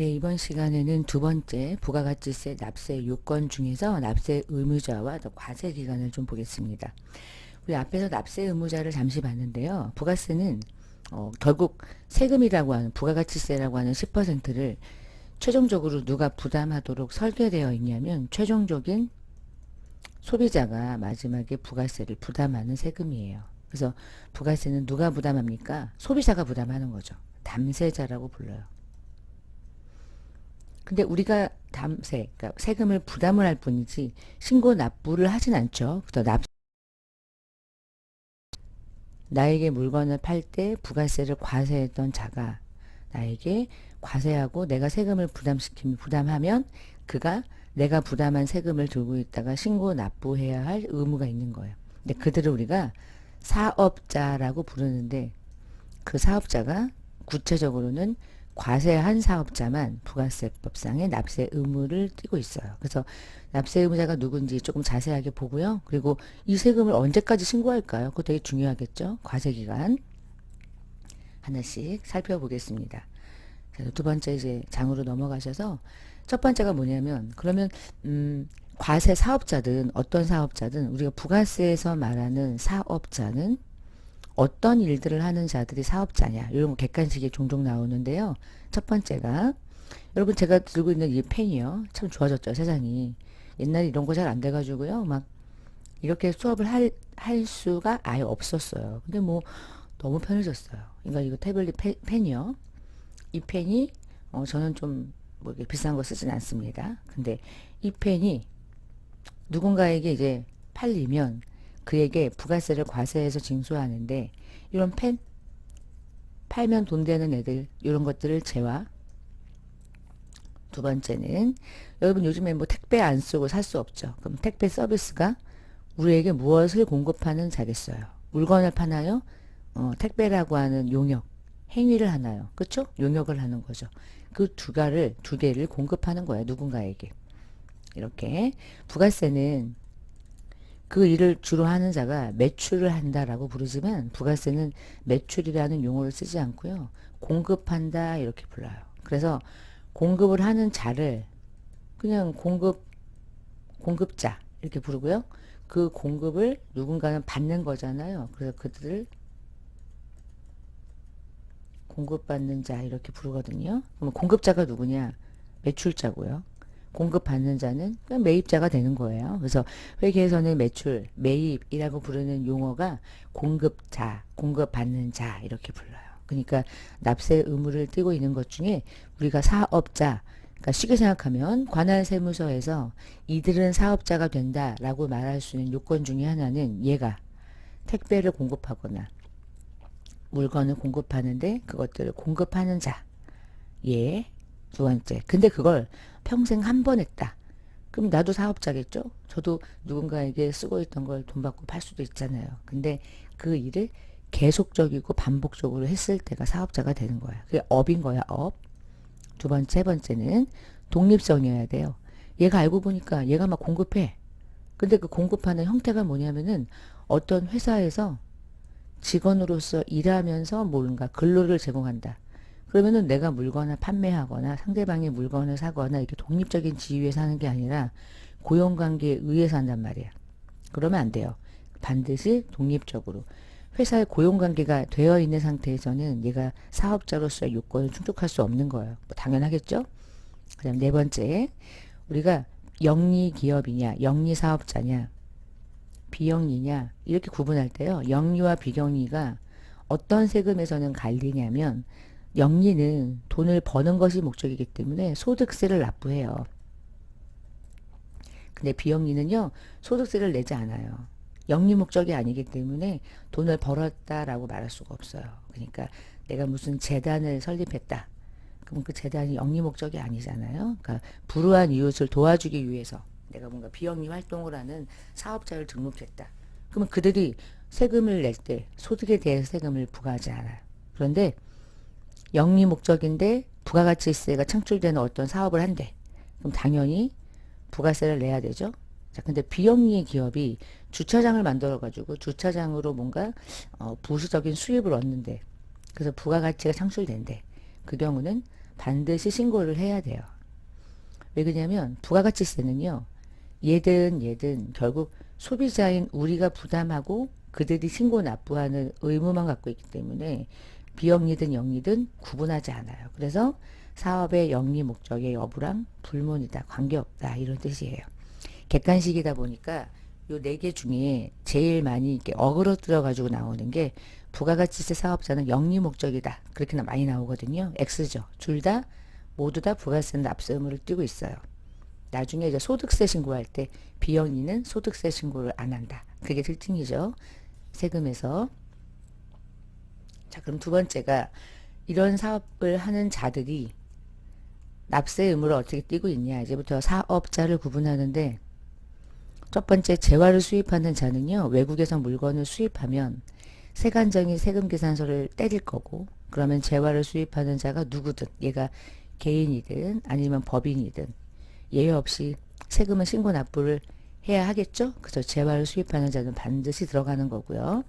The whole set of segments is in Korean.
네, 이번 시간에는 두 번째 부가가치세 납세 요건 중에서 납세 의무자와 또 과세 기간을 좀 보겠습니다. 우리 앞에서 납세 의무자를 잠시 봤는데요. 부가세는 결국 세금이라고 하는 부가가치세라고 하는 10%를 최종적으로 누가 부담하도록 설계되어 있냐면 최종적인 소비자가 마지막에 부가세를 부담하는 세금이에요. 그래서 부가세는 누가 부담합니까? 소비자가 부담하는 거죠. 담세자라고 불러요. 근데 우리가 그러니까 세금을 부담을 할 뿐이지 신고 납부를 하진 않죠. 그래서 나에게 물건을 팔 때 부가세를 과세했던 자가 나에게 과세하고 내가 세금을 부담하면 그가 내가 부담한 세금을 들고 있다가 신고 납부해야 할 의무가 있는 거예요. 근데 그들을 우리가 사업자라고 부르는데 그 사업자가 구체적으로는 과세한 사업자만 부가세법상의 납세 의무를 띠고 있어요. 그래서 납세 의무자가 누군지 조금 자세하게 보고요. 그리고 이 세금을 언제까지 신고할까요? 그거 되게 중요하겠죠. 과세기간 하나씩 살펴보겠습니다. 그래서 두 번째 이제 장으로 넘어가셔서 첫 번째가 뭐냐면 그러면 과세 사업자든 어떤 사업자든 우리가 부가세에서 말하는 사업자는 어떤 일들을 하는 자들이 사업자냐 이런 거 객관식이 종종 나오는데요. 첫 번째가 여러분 제가 들고 있는 이 펜이요. 참 좋아졌죠 세상이. 옛날에 이런 거 잘 안 돼가지고요. 막 이렇게 수업을 할 수가 아예 없었어요. 근데 뭐 너무 편해졌어요. 그러니까 이거 태블릿 펜이요. 이 펜이 저는 좀 뭐 이렇게 비싼 거 쓰진 않습니다. 근데 이 펜이 누군가에게 이제 팔리면 그에게 부가세를 과세해서 징수하는데 이런 펜 팔면 돈 되는 애들 이런 것들을 제외. 두 번째는 여러분 요즘에 뭐 택배 안 쓰고 살 수 없죠. 그럼 택배 서비스가 우리에게 무엇을 공급하는 자겠어요. 물건을 파나요? 택배라고 하는 용역 행위를 하나요? 그렇죠? 용역을 하는 거죠. 그 두 개를 공급하는 거예요. 누군가에게. 이렇게 부가세는 그 일을 주로 하는 자가 매출을 한다라고 부르지만 부가세는 매출이라는 용어를 쓰지 않고요. 공급한다 이렇게 불러요. 그래서 공급을 하는 자를 그냥 공급자 이렇게 부르고요. 그 공급을 누군가는 받는 거잖아요. 그래서 그들을 공급받는 자 이렇게 부르거든요. 그럼 공급자가 누구냐? 매출자고요. 공급받는 자는 그냥 매입자가 되는 거예요. 그래서 회계에서는 매출, 매입이라고 부르는 용어가 공급자, 공급받는 자 이렇게 불러요. 그러니까 납세 의무를 띠고 있는 것 중에 우리가 사업자, 그러니까 쉽게 생각하면 관할세무서에서 이들은 사업자가 된다라고 말할 수 있는 요건 중에 하나는 얘가 택배를 공급하거나 물건을 공급하는데 그것들을 공급하는 자. 예. 두 번째. 근데 그걸 평생 한 번 했다. 그럼 나도 사업자겠죠? 저도 누군가에게 쓰고 있던 걸 돈 받고 팔 수도 있잖아요. 근데 그 일을 계속적이고 반복적으로 했을 때가 사업자가 되는 거야. 그게 업인 거야, 업. 두 번째, 세 번째는 독립성이어야 돼요. 얘가 알고 보니까 얘가 막 공급해. 근데 그 공급하는 형태가 뭐냐면은 어떤 회사에서 직원으로서 일하면서 뭔가 근로를 제공한다. 그러면은 내가 물건을 판매하거나 상대방이 물건을 사거나 이렇게 독립적인 지위에 사는 게 아니라 고용관계에 의해서 한단 말이야. 그러면 안 돼요. 반드시 독립적으로. 회사에 고용관계가 되어 있는 상태에서는 얘가 사업자로서의 요건을 충족할 수 없는 거예요. 뭐 당연하겠죠? 그 다음 네 번째, 우리가 영리기업이냐, 영리사업자냐, 비영리냐 이렇게 구분할 때요. 영리와 비영리가 어떤 세금에서는 갈리냐면 영리는 돈을 버는 것이 목적이기 때문에 소득세를 납부해요. 근데 비영리는요. 소득세를 내지 않아요. 영리 목적이 아니기 때문에 돈을 벌었다라고 말할 수가 없어요. 그러니까 내가 무슨 재단을 설립했다. 그럼 그 재단이 영리 목적이 아니잖아요. 그러니까 불우한 이웃을 도와주기 위해서 내가 뭔가 비영리 활동을 하는 사업자를 등록했다. 그러면 그들이 세금을 낼 때 소득에 대해서 세금을 부과하지 않아요. 그런데 영리 목적인데 부가가치세가 창출되는 어떤 사업을 한대. 그럼 당연히 부가세를 내야 되죠. 자, 근데 비영리의 기업이 주차장을 만들어가지고 주차장으로 뭔가 부수적인 수입을 얻는데 그래서 부가가치가 창출된대. 그 경우는 반드시 신고를 해야 돼요. 왜 그러냐면 부가가치세는요. 얘든 결국 소비자인 우리가 부담하고 그들이 신고 납부하는 의무만 갖고 있기 때문에 비영리든 영리든 구분하지 않아요. 그래서 사업의 영리 목적의 여부랑 불문이다, 관계없다 이런 뜻이에요. 객관식이다 보니까 요 네 개 중에 제일 많이 이렇게 어그러뜨려 가지고 나오는 게 부가가치세 사업자는 영리 목적이다. 그렇게 많이 나오거든요. X죠. 둘 다 모두 다 부가세 납세 의무를 띠고 있어요. 나중에 이제 소득세 신고할 때 비영리는 소득세 신고를 안 한다. 그게 특징이죠. 세금에서. 자, 그럼 두 번째가 이런 사업을 하는 자들이 납세 의무를 어떻게 띠고 있냐. 이제부터 사업자를 구분하는데 첫 번째 재화를 수입하는 자는요. 외국에서 물건을 수입하면 세관정이 세금계산서를 때릴 거고 그러면 재화를 수입하는 자가 누구든 얘가 개인이든 아니면 법인이든 예외 없이 세금은 신고 납부를 해야 하겠죠. 그래서 재화를 수입하는 자는 반드시 들어가는 거고요.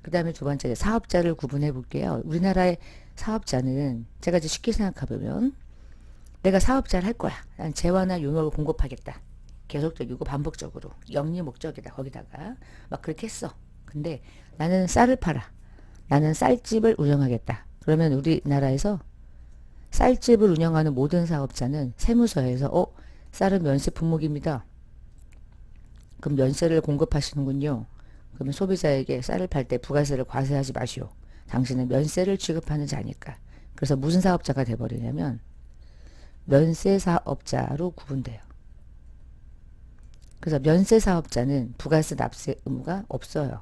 그 다음에 두 번째 사업자를 구분해 볼게요. 우리나라의 사업자는 제가 이제 쉽게 생각해 보면 내가 사업자를 할 거야. 난 재화나 용역을 공급하겠다. 계속적이고 반복적으로 영리 목적이다. 거기다가 막 그렇게 했어. 근데 나는 쌀을 팔아. 나는 쌀집을 운영하겠다. 그러면 우리나라에서 쌀집을 운영하는 모든 사업자는 세무서에서 쌀은 면세 품목입니다. 그럼 면세를 공급하시는군요. 그러면 소비자에게 쌀을 팔 때 부가세를 과세하지 마시오. 당신은 면세를 취급하는 자니까. 그래서 무슨 사업자가 돼버리냐면 면세 사업자로 구분돼요. 그래서 면세 사업자는 부가세 납세 의무가 없어요.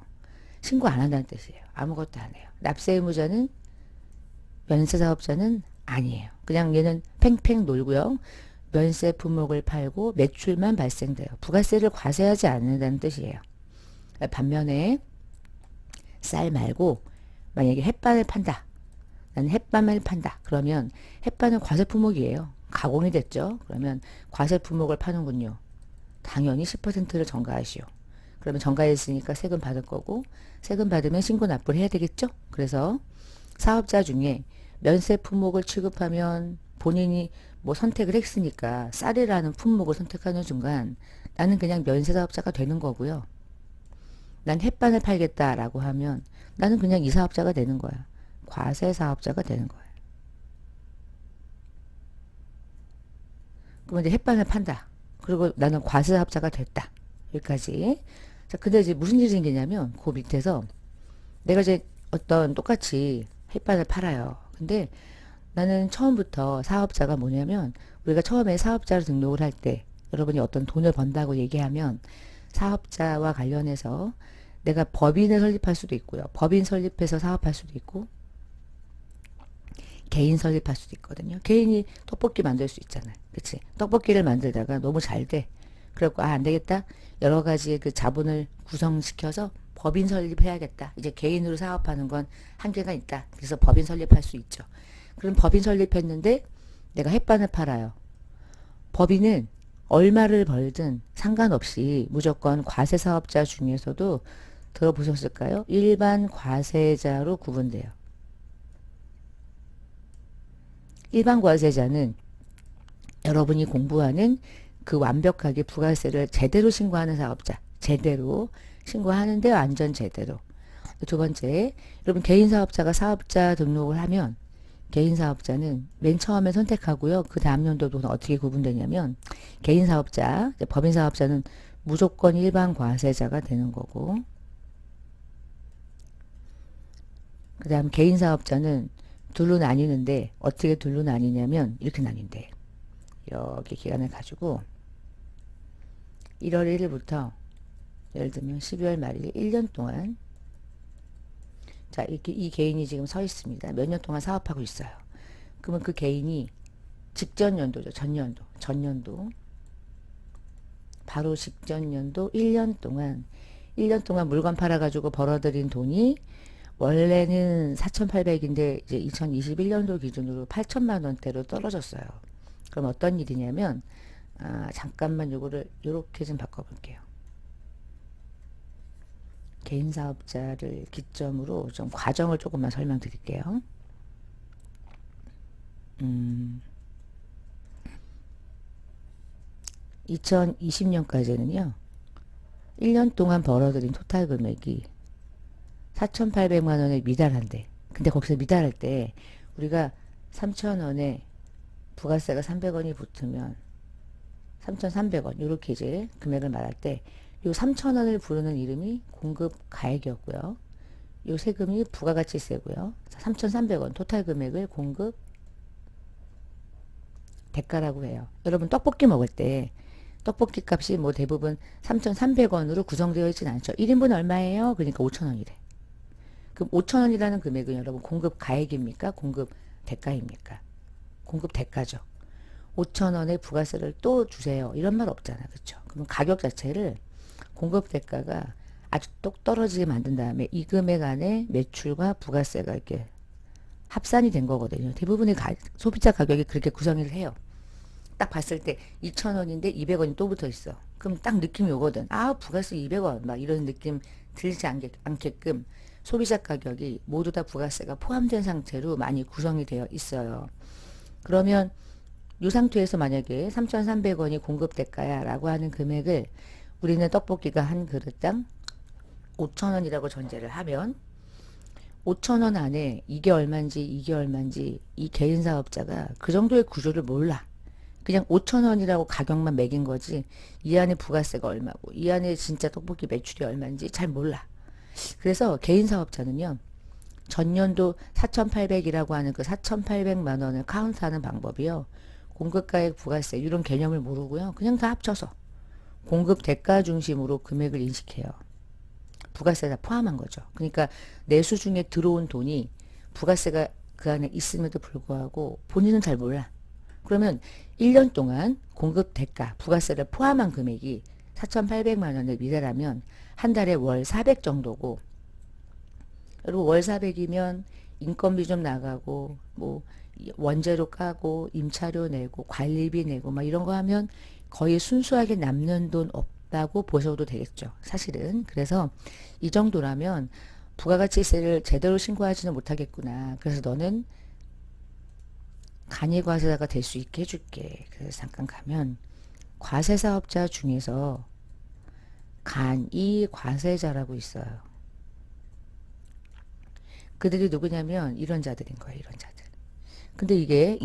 신고 안 한다는 뜻이에요. 아무것도 안 해요. 납세 의무자는 면세 사업자는 아니에요. 그냥 얘는 팽팽 놀고요. 면세 품목을 팔고 매출만 발생돼요. 부가세를 과세하지 않는다는 뜻이에요. 반면에 쌀 말고 만약에 햇반을 판다. 나는 햇반을 판다. 그러면 햇반은 과세 품목이에요. 가공이 됐죠. 그러면 과세 품목을 파는군요. 당연히 10%를 전가하시오. 그러면 전가했으니까 세금 받을 거고 세금 받으면 신고 납부를 해야 되겠죠. 그래서 사업자 중에 면세 품목을 취급하면 본인이 뭐 선택을 했으니까 쌀이라는 품목을 선택하는 순간 나는 그냥 면세 사업자가 되는 거고요. 난 햇반을 팔겠다라고 하면 나는 그냥 이 사업자가 되는 거야. 과세 사업자가 되는 거야. 그러면 이제 햇반을 판다. 그리고 나는 과세 사업자가 됐다. 여기까지. 자, 근데 이제 무슨 일이 생기냐면 그 밑에서 내가 이제 어떤 똑같이 햇반을 팔아요. 근데 나는 처음부터 사업자가 뭐냐면 우리가 처음에 사업자로 등록을 할 때 여러분이 어떤 돈을 번다고 얘기하면 사업자와 관련해서 내가 법인을 설립할 수도 있고요. 법인 설립해서 사업할 수도 있고 개인 설립할 수도 있거든요. 개인이 떡볶이 만들 수 있잖아요. 그치? 떡볶이를 만들다가 너무 잘 돼. 그래갖고 안 되겠다. 여러 가지의 그 자본을 구성시켜서 법인 설립해야겠다. 이제 개인으로 사업하는 건 한계가 있다. 그래서 법인 설립할 수 있죠. 그럼 법인 설립했는데 내가 햇반을 팔아요. 법인은 얼마를 벌든 상관없이 무조건 과세사업자 중에서도 들어보셨을까요? 일반 과세자로 구분돼요. 일반 과세자는 여러분이 공부하는 그 완벽하게 부가세를 제대로 신고하는 사업자. 제대로 신고하는데 완전 제대로. 두 번째, 여러분 개인 사업자가 사업자 등록을 하면 개인 사업자는 맨 처음에 선택하고요. 그 다음 연도부터는 어떻게 구분되냐면 개인 사업자, 법인 사업자는 무조건 일반 과세자가 되는 거고 그 다음 개인 사업자는 둘로 나뉘는데 어떻게 둘로 나뉘냐면 이렇게 나뉜대. 이렇게 기간을 가지고 1월 1일부터 예를 들면 12월 말일 1년 동안 자 이렇게 이 개인이 지금 서 있습니다. 몇 년 동안 사업하고 있어요. 그러면 그 개인이 직전 연도죠. 전년도 바로 직전 연도 1년 동안 물건 팔아가지고 벌어들인 돈이 원래는 4,800인데 이제 2021년도 기준으로 8천만 원대로 떨어졌어요. 그럼 어떤 일이냐면 잠깐만 요거를 요렇게 좀 바꿔볼게요. 개인 사업자를 기점으로 좀 과정을 조금만 설명드릴게요. 2020년까지는요. 1년 동안 벌어들인 토탈 금액이 4,800만 원에 미달한대. 근데 거기서 미달할 때 우리가 3,000원에 부가세가 300원이 붙으면 3,300원 이렇게 이제 금액을 말할 때 요 3,000원을 부르는 이름이 공급 가액이었고요. 요 세금이 부가가치세고요. 3,300원 토탈 금액을 공급 대가라고 해요. 여러분 떡볶이 먹을 때 떡볶이 값이 뭐 대부분 3,300원으로 구성되어 있진 않죠. 1인분 얼마예요? 그러니까 5,000원이래. 그럼 5,000원이라는 금액은 여러분 공급 가액입니까? 공급 대가입니까? 공급 대가죠. 5,000원의 부가세를 또 주세요. 이런 말 없잖아. 그렇죠? 그럼 가격 자체를 공급 대가가 아주 똑 떨어지게 만든 다음에 이 금액 안에 매출과 부가세가 이렇게 합산이 된 거거든요. 대부분의 소비자 가격이 그렇게 구성을 해요. 딱 봤을 때 2,000원인데 200원이 또 붙어 있어. 그럼 딱 느낌이 오거든. 아, 부가세 200원 막 이런 느낌 들지 않게끔 소비자 가격이 모두 다 부가세가 포함된 상태로 많이 구성이 되어 있어요. 그러면 이 상태에서 만약에 3,300원이 공급 대가야 라고 하는 금액을 우리는 떡볶이가 한 그릇당 5,000원이라고 전제를 하면 5,000원 안에 이게 얼마인지 이게 얼마인지 이 개인 사업자가 그 정도의 구조를 몰라. 그냥 5,000원이라고 가격만 매긴 거지 이 안에 부가세가 얼마고 이 안에 진짜 떡볶이 매출이 얼마인지 잘 몰라. 그래서 개인 사업자는요. 전년도 4,800이라고 하는 그 4,800만 원을 카운트하는 방법이요. 공급가액 부가세 이런 개념을 모르고요. 그냥 다 합쳐서 공급 대가 중심으로 금액을 인식해요. 부가세 다 포함한 거죠. 그러니까 내수 중에 들어온 돈이 부가세가 그 안에 있음에도 불구하고 본인은 잘 몰라. 그러면 1년 동안 공급 대가 부가세를 포함한 금액이 4,800만 원을 미달하면 한 달에 월 400 정도고 그리고 월 400이면 인건비 좀 나가고 뭐 원재료 까고 임차료 내고 관리비 내고 막 이런 거 하면 거의 순수하게 남는 돈 없다고 보셔도 되겠죠. 사실은. 그래서 이 정도라면 부가가치세를 제대로 신고하지는 못하겠구나. 그래서 너는 간이과세자가 될 수 있게 해줄게. 그래서 잠깐 가면 과세사업자 중에서 간이과세자라고 있어요. 그들이 누구냐면 이런 자들인 거예요. 이런 자들. 근데 이게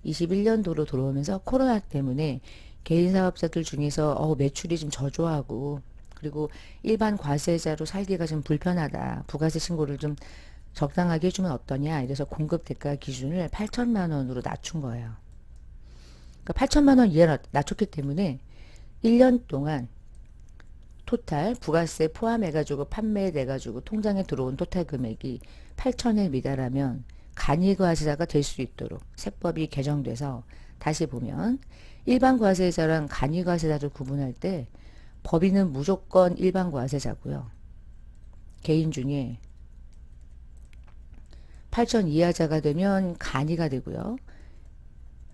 2021년도로 들어오면서 코로나 때문에 개인 사업자들 중에서 매출이 좀 저조하고 그리고 일반 과세자로 살기가 좀 불편하다. 부가세 신고를 좀 적당하게 해주면 어떠냐. 이래서 공급 대가 기준을 8천만 원으로 낮춘 거예요. 그러니까 8천만 원 이하 낮췄기 때문에 1년 동안 토탈 부가세 포함해가지고 판매돼가지고 통장에 들어온 토탈 금액이 8천에 미달하면 간이과세자가 될 수 있도록 세법이 개정돼서 다시 보면 일반 과세자랑 간이과세자를 구분할 때 법인은 무조건 일반 과세자고요. 개인 중에 8천 이하자가 되면 간이가 되고요.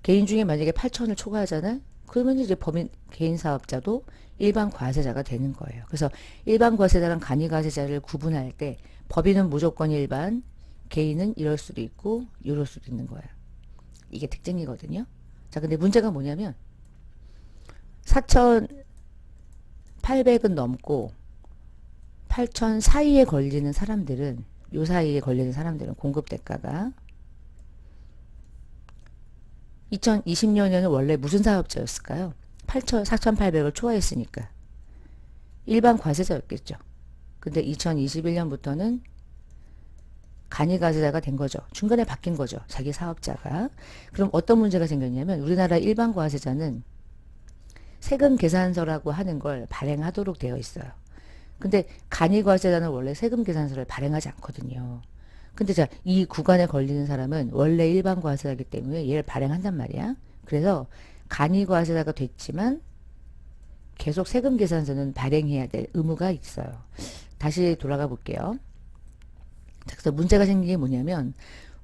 개인 중에 만약에 8천을 초과하잖아요. 그러면 이제 법인 개인 사업자도 일반 과세자가 되는 거예요. 그래서 일반 과세자랑 간이 과세자를 구분할 때 법인은 무조건 일반, 개인은 이럴 수도 있고 이럴 수도 있는 거예요. 이게 특징이거든요. 자, 근데 문제가 뭐냐면 4,800은 넘고 8천 사이에 걸리는 사람들은 요 사이에 걸리는 사람들은 공급 대가가 2020년에는 원래 무슨 사업자였을까요? 4,800을 초과했으니까 일반 과세자였겠죠. 근데 2021년부터는 간이과세자가 된 거죠. 중간에 바뀐 거죠. 자기 사업자가. 그럼 어떤 문제가 생겼냐면 우리나라 일반 과세자는 세금 계산서라고 하는 걸 발행하도록 되어 있어요. 근데 간이과세자는 원래 세금 계산서를 발행하지 않거든요. 근데 자, 이 구간에 걸리는 사람은 원래 일반 과세자이기 때문에 얘를 발행한단 말이야. 그래서 간이과세자가 됐지만 계속 세금 계산서는 발행해야 될 의무가 있어요. 다시 돌아가 볼게요. 자, 그래서 문제가 생긴 게 뭐냐면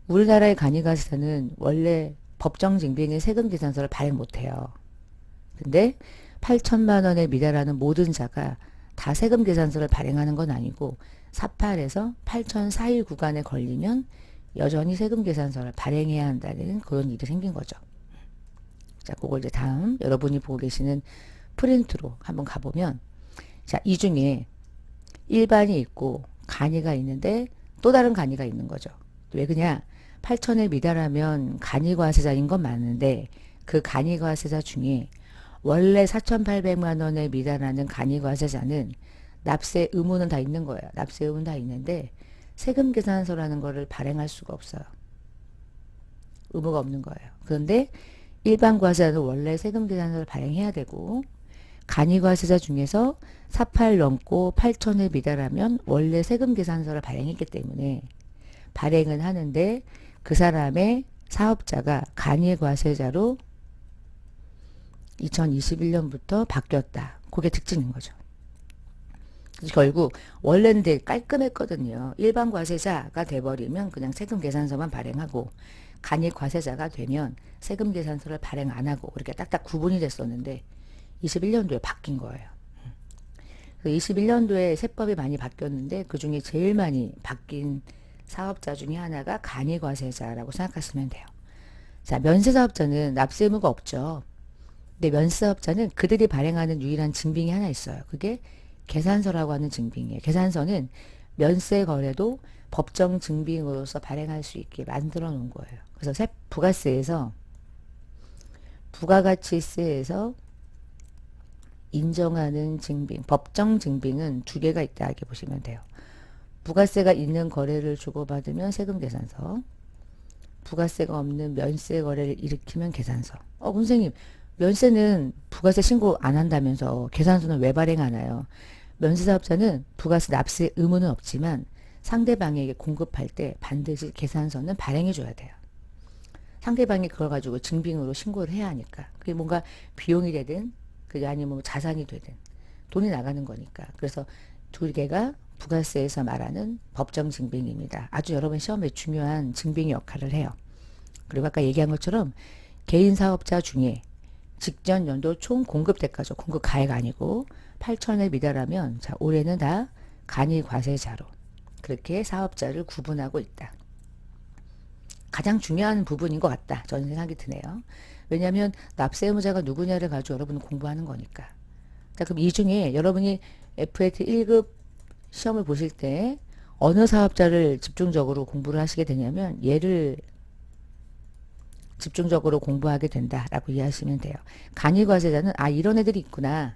우리나라의 간이과세자는 원래 법정 징빙의 세금 계산서를 발행 못해요. 근데 8천만 원에 미달하는 모든 자가 다 세금 계산서를 발행하는 건 아니고 48에서 8천 사이 구간에 걸리면 여전히 세금 계산서를 발행해야 한다는 그런 일이 생긴 거죠. 자, 그걸 이제 다음 여러분이 보고 계시는 프린트로 한번 가보면, 자, 이 중에 일반이 있고 간이가 있는데 또 다른 간이가 있는 거죠. 왜 그냐? 8천에 미달하면 간이과세자인 건 맞는데 그 간이과세자 중에 원래 4,800만 원에 미달하는 간이과세자는 납세 의무는 다 있는 거예요. 납세 의무는 다 있는데 세금 계산서라는 거를 발행할 수가 없어요. 의무가 없는 거예요. 그런데 일반 과세자는 원래 세금 계산서를 발행해야 되고 간이과세자 중에서 48 넘고 8천에 미달하면 원래 세금 계산서를 발행했기 때문에 발행은 하는데 그 사람의 사업자가 간이과세자로 2021년부터 바뀌었다. 그게 특징인 거죠. 그래서 결국 원래는 되게 깔끔했거든요. 일반 과세자가 돼버리면 그냥 세금 계산서만 발행하고 간이 과세자가 되면 세금 계산서를 발행 안 하고 이렇게 딱딱 구분이 됐었는데 21년도에 바뀐 거예요. 21년도에 세법이 많이 바뀌었는데 그 중에 제일 많이 바뀐 사업자 중에 하나가 간이 과세자라고 생각하시면 돼요. 자, 면세사업자는 납세 의무가 없죠. 근데 면세사업자는 그들이 발행하는 유일한 증빙이 하나 있어요. 그게 계산서라고 하는 증빙이에요. 계산서는 면세 거래도 법정 증빙으로서 발행할 수 있게 만들어 놓은 거예요. 그래서 부가세에서 부가가치세에서 인정하는 증빙, 법정 증빙은 두 개가 있다 이렇게 보시면 돼요. 부가세가 있는 거래를 주고받으면 세금 계산서, 부가세가 없는 면세 거래를 일으키면 계산서. 선생님, 면세는 부가세 신고 안 한다면서 계산서는 왜 발행하나요? 면세사업자는 부가세 납세 의무는 없지만 상대방에게 공급할 때 반드시 계산서는 발행해 줘야 돼요. 상대방이 그걸 가지고 증빙으로 신고를 해야 하니까. 그게 뭔가 비용이 되든 그게 아니면 뭐 자산이 되든 돈이 나가는 거니까. 그래서 두 개가 부가세에서 말하는 법정 증빙입니다. 아주 여러분 시험에 중요한 증빙 역할을 해요. 그리고 아까 얘기한 것처럼 개인 사업자 중에 직전 연도 총 공급 대가죠. 공급 가액 아니고 8천에 미달하면 자 올해는 다 간이 과세자로 그렇게 사업자를 구분하고 있다. 가장 중요한 부분인 것 같다. 저는 생각이 드네요. 왜냐하면 납세 의무자가 누구냐를 가지고 여러분은 공부하는 거니까. 자, 그럼 이 중에 여러분이 FAT 1급 시험을 보실 때 어느 사업자를 집중적으로 공부를 하시게 되냐면 얘를 집중적으로 공부하게 된다라고 이해하시면 돼요. 간이과세자는 이런 애들이 있구나.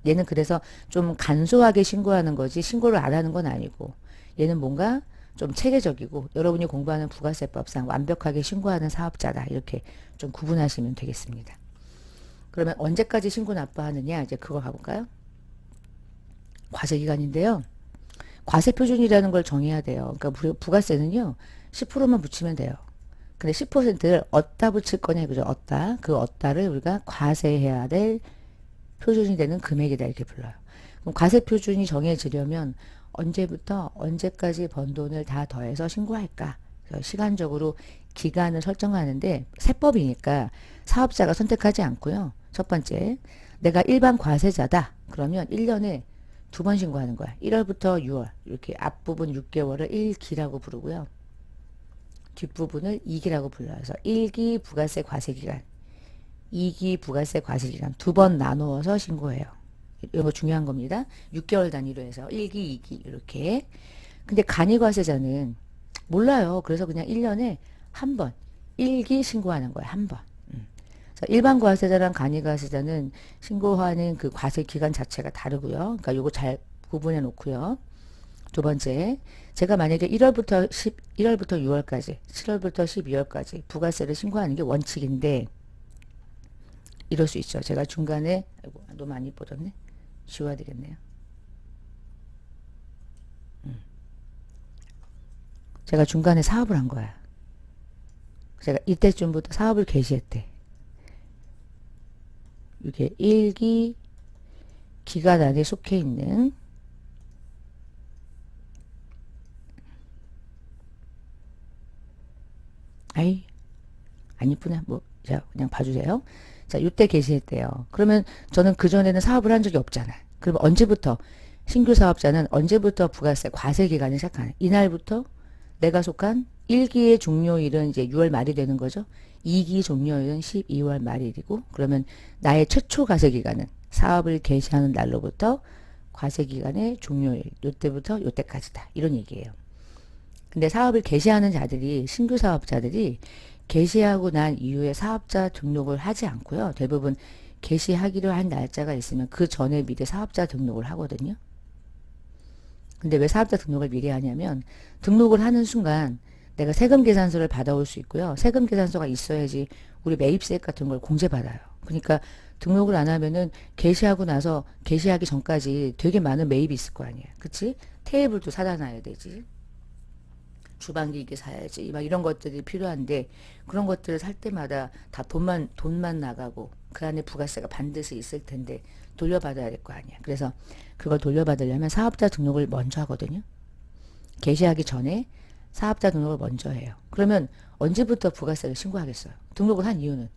얘는 그래서 좀 간소하게 신고하는 거지 신고를 안 하는 건 아니고 얘는 뭔가 좀 체계적이고 여러분이 공부하는 부가세법상 완벽하게 신고하는 사업자다. 이렇게 좀 구분하시면 되겠습니다. 그러면 언제까지 신고 납부하느냐 이제 그거 가볼까요? 과세기간인데요. 과세표준이라는 걸 정해야 돼요. 그러니까 부가세는요. 10%만 붙이면 돼요. 근데 10%를 어디다 붙일 거냐 이거죠. 어디다. 그 어디다를 우리가 과세해야 될 표준이 되는 금액이다 이렇게 불러요. 그럼 과세표준이 정해지려면 언제부터 언제까지 번 돈을 다 더해서 신고할까? 시간적으로 기간을 설정하는데 세법이니까 사업자가 선택하지 않고요. 첫 번째, 내가 일반 과세자다. 그러면 1년에 두 번 신고하는 거야. 1월부터 6월 이렇게 앞부분 6개월을 1기라고 부르고요. 뒷부분을 2기라고 불러요. 그래서 1기 부가세 과세기간, 2기 부가세 과세기간 두 번 나누어서 신고해요. 이거 중요한 겁니다. 6개월 단위로 해서 1기, 2기 이렇게. 근데 간이과세자는 몰라요. 그래서 그냥 1년에 한 번 1기 신고하는 거예요. 한 번. 일반 과세자랑 간이과세자는 신고하는 그 과세 기간 자체가 다르고요. 그러니까 요거 잘 구분해 놓고요. 두 번째, 제가 만약에 1월부터 6월까지, 7월부터 12월까지 부가세를 신고하는 게 원칙인데 이럴 수 있죠. 제가 중간에 아이고, 너무 많이 뻗었네. 지워야 되겠네요. 제가 중간에 사업을 한 거야. 제가 이때쯤부터 사업을 개시했대. 이게 1기 기간 안에 속해 있는 안 이쁘네. 자, 그냥 봐주세요. 자, 이때 개시했대요. 그러면 저는 그전에는 사업을 한 적이 없잖아. 그러면 언제부터 신규 사업자는 언제부터 부가세 과세 기간을 시작하는 이날부터 내가 속한 1기의 종료일은 이제 6월 말이 되는 거죠. 2기 종료일은 12월 말일이고, 그러면 나의 최초 과세기간은 사업을 개시하는 날로부터 과세기간의 종료일, 요때부터 요때까지다. 이런 얘기예요. 근데 사업을 개시하는 자들이, 신규 사업자들이 개시하고 난 이후에 사업자 등록을 하지 않고요. 대부분 개시하기로 한 날짜가 있으면 그 전에 미리 사업자 등록을 하거든요. 근데 왜 사업자 등록을 미리 하냐면, 등록을 하는 순간 내가 세금 계산서를 받아올 수 있고요. 세금 계산서가 있어야지 우리 매입세액 같은 걸 공제받아요. 그러니까 등록을 안 하면은 개시하고 나서 개시하기 전까지 되게 많은 매입이 있을 거 아니에요. 그치? 테이블도 사다 놔야 되지. 주방기기 사야지. 막 이런 것들이 필요한데, 그런 것들을 살 때마다 다 돈만 나가고 그 안에 부가세가 반드시 있을 텐데 돌려받아야 될 거 아니야. 그래서 그걸 돌려받으려면 사업자 등록을 먼저 하거든요. 개시하기 전에 사업자 등록을 먼저 해요. 그러면 언제부터 부가세를 신고하겠어요? 등록을 한 이유는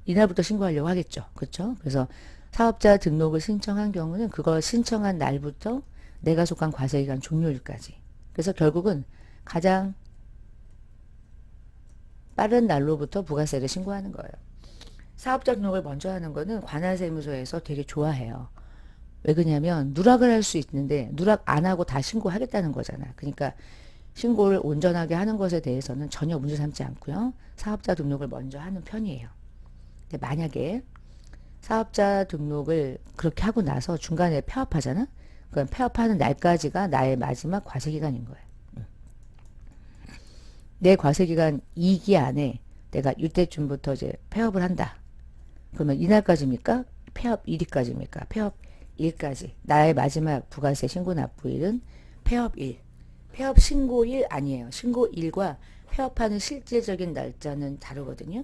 이날부터 신고하려고 하겠죠. 그렇죠? 그래서 사업자 등록을 신청한 경우는 그걸 신청한 날부터 내가 속한 과세기간 종료일까지. 그래서 결국은 가장 빠른 날로부터 부가세를 신고하는 거예요. 사업자 등록을 먼저 하는 거는 관할세무서에서 되게 좋아해요. 왜 그러냐면 누락을 할 수 있는데 누락 안 하고 다 신고하겠다는 거잖아. 그러니까 신고를 온전하게 하는 것에 대해서는 전혀 문제 삼지 않고요. 사업자 등록을 먼저 하는 편이에요. 근데 만약에 사업자 등록을 그렇게 하고 나서 중간에 폐업하잖아? 그럼 폐업하는 날까지가 나의 마지막 과세기간인 거예요. 내 과세기간 2기 안에 내가 이때쯤부터 이제 폐업을 한다. 그러면 이날까지입니까? 폐업 1일까지입니까? 폐업 1까지. 나의 마지막 부가세 신고 납부일은 폐업일. 폐업 신고일 아니에요. 신고일과 폐업하는 실질적인 날짜는 다르거든요.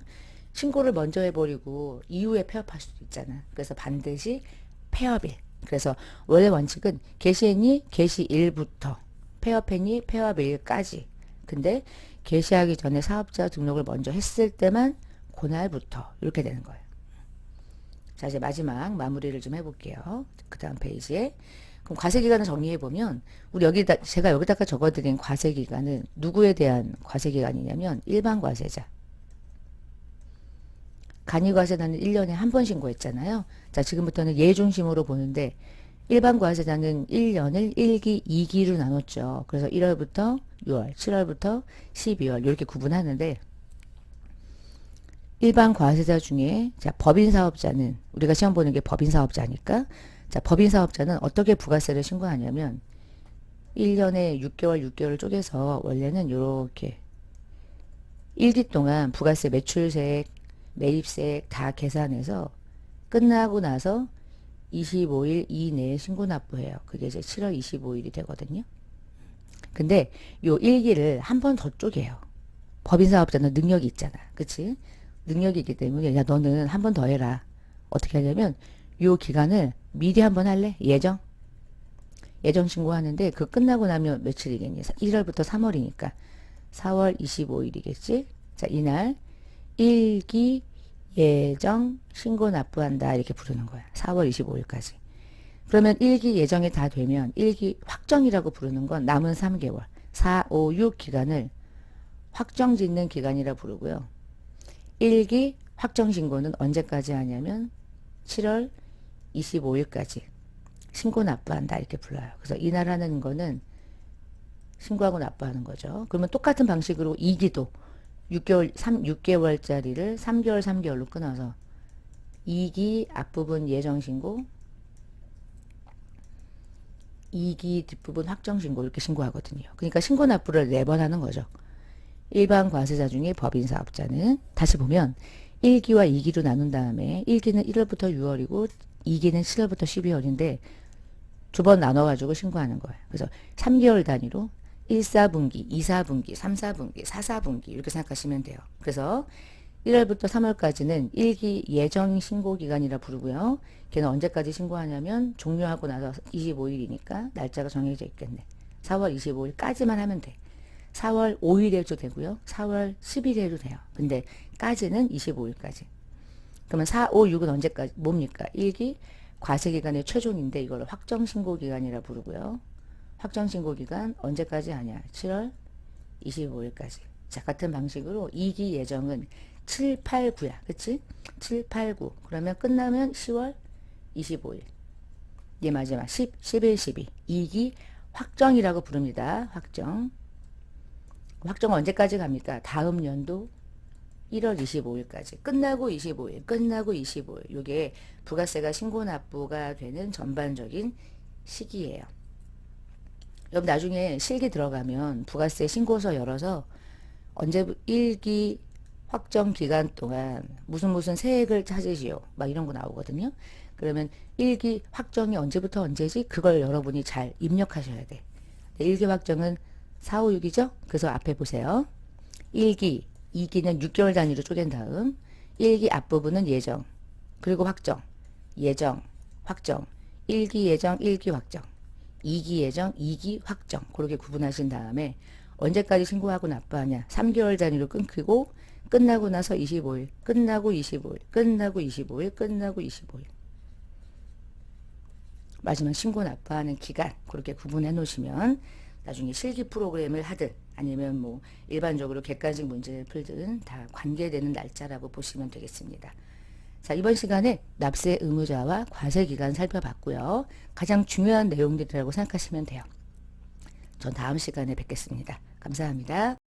신고를 먼저 해버리고 이후에 폐업할 수도 있잖아. 그래서 반드시 폐업일. 그래서 원래 원칙은 개시했니? 개시일부터 폐업했니? 폐업일까지. 근데 개시하기 전에 사업자 등록을 먼저 했을 때만 그날부터 이렇게 되는 거예요. 자, 이제 마지막 마무리를 좀 해볼게요. 그 다음 페이지에. 그럼 과세기간을 정리해보면, 우리 여기다, 제가 여기다가 적어드린 과세기간은 누구에 대한 과세기간이냐면, 일반 과세자. 간이과세자는 1년에 한 번 신고했잖아요. 자, 지금부터는 예중심으로 보는데, 일반 과세자는 1년을 1기, 2기로 나눴죠. 그래서 1월부터 6월, 7월부터 12월, 이렇게 구분하는데, 일반 과세자 중에 자 법인사업자는 우리가 시험 보는 게 법인사업자니까 자 법인사업자는 어떻게 부가세를 신고하냐면 1년에 6개월 6개월을 쪼개서 원래는 이렇게 1기 동안 부가세 매출세액 매입세액 다 계산해서 끝나고 나서 25일 이내에 신고 납부해요. 그게 이제 7월 25일이 되거든요. 근데 요 1기를 한 번 더 쪼개요. 법인사업자는 능력이 있잖아. 그치? 능력이 있기 때문에 야 너는 한 번 더 해라. 어떻게 하냐면 요 기간을 미리 한 번 할래? 예정 신고하는데 그 끝나고 나면 며칠이겠니? 1월부터 3월이니까 4월 25일이겠지? 자 이날 1기 예정 신고 납부한다 이렇게 부르는 거야. 4월 25일까지. 그러면 1기 예정이 다 되면 1기 확정이라고 부르는 건 남은 3개월 4, 5, 6 기간을 확정 짓는 기간이라 부르고요. 1기 확정 신고는 언제까지 하냐면 7월 25일까지 신고 납부한다 이렇게 불러요. 그래서 이날 하는 거는 신고하고 납부하는 거죠. 그러면 똑같은 방식으로 2기도 6개월짜리를 3개월 3개월로 끊어서 2기 앞부분 예정 신고 2기 뒷부분 확정 신고 이렇게 신고하거든요. 그러니까 신고 납부를 4번 하는 거죠. 일반 과세자 중에 법인사업자는 다시 보면 1기와 2기로 나눈 다음에 1기는 1월부터 6월이고 2기는 7월부터 12월인데 두 번 나눠가지고 신고하는 거예요. 그래서 3개월 단위로 1, 4분기, 2, 4분기, 3, 4분기, 4, 4분기 이렇게 생각하시면 돼요. 그래서 1월부터 3월까지는 1기 예정 신고 기간이라 부르고요. 걔는 언제까지 신고하냐면 종료하고 나서 25일이니까 날짜가 정해져 있겠네. 4월 25일까지만 하면 돼. 4월 5일에 해도 되고요. 4월 10일에 해도 돼요. 근데 까지는 25일까지. 그러면 4, 5, 6은 언제까지? 뭡니까? 1기 과세기간의 최종인데 이걸 확정신고기간이라 부르고요. 확정신고기간 언제까지 하냐? 7월 25일까지. 자, 같은 방식으로 2기 예정은 7, 8, 9야. 그치? 7, 8, 9. 그러면 끝나면 10월 25일. 얘 마지막 10, 11, 12. 2기 확정이라고 부릅니다. 확정. 확정 언제까지 갑니까? 다음 연도 1월 25일까지. 끝나고 25일. 끝나고 25일. 요게 부가세가 신고 납부가 되는 전반적인 시기예요. 여러분 나중에 실기 들어가면 부가세 신고서 열어서 언제 1기 확정 기간 동안 무슨 세액을 찾으시오 막 이런 거 나오거든요. 그러면 1기 확정이 언제부터 언제지? 그걸 여러분이 잘 입력하셔야 돼. 1기 확정은 4, 5, 6이죠? 그래서 앞에 보세요. 1기, 2기는 6개월 단위로 쪼갠 다음 1기 앞부분은 예정, 그리고 확정, 예정, 확정, 1기 예정, 1기 확정, 2기 예정, 2기 확정. 그렇게 구분하신 다음에 언제까지 신고하고 납부하냐. 3개월 단위로 끊기고 끝나고 나서 25일, 끝나고 25일, 끝나고 25일, 끝나고 25일. 마지막 신고 납부하는 기간 그렇게 구분해 놓으시면 나중에 실기 프로그램을 하든 아니면 뭐 일반적으로 객관식 문제를 풀든 다 관계되는 날짜라고 보시면 되겠습니다. 자, 이번 시간에 납세 의무자와 과세 기간 살펴봤고요. 가장 중요한 내용들이라고 생각하시면 돼요. 전 다음 시간에 뵙겠습니다. 감사합니다.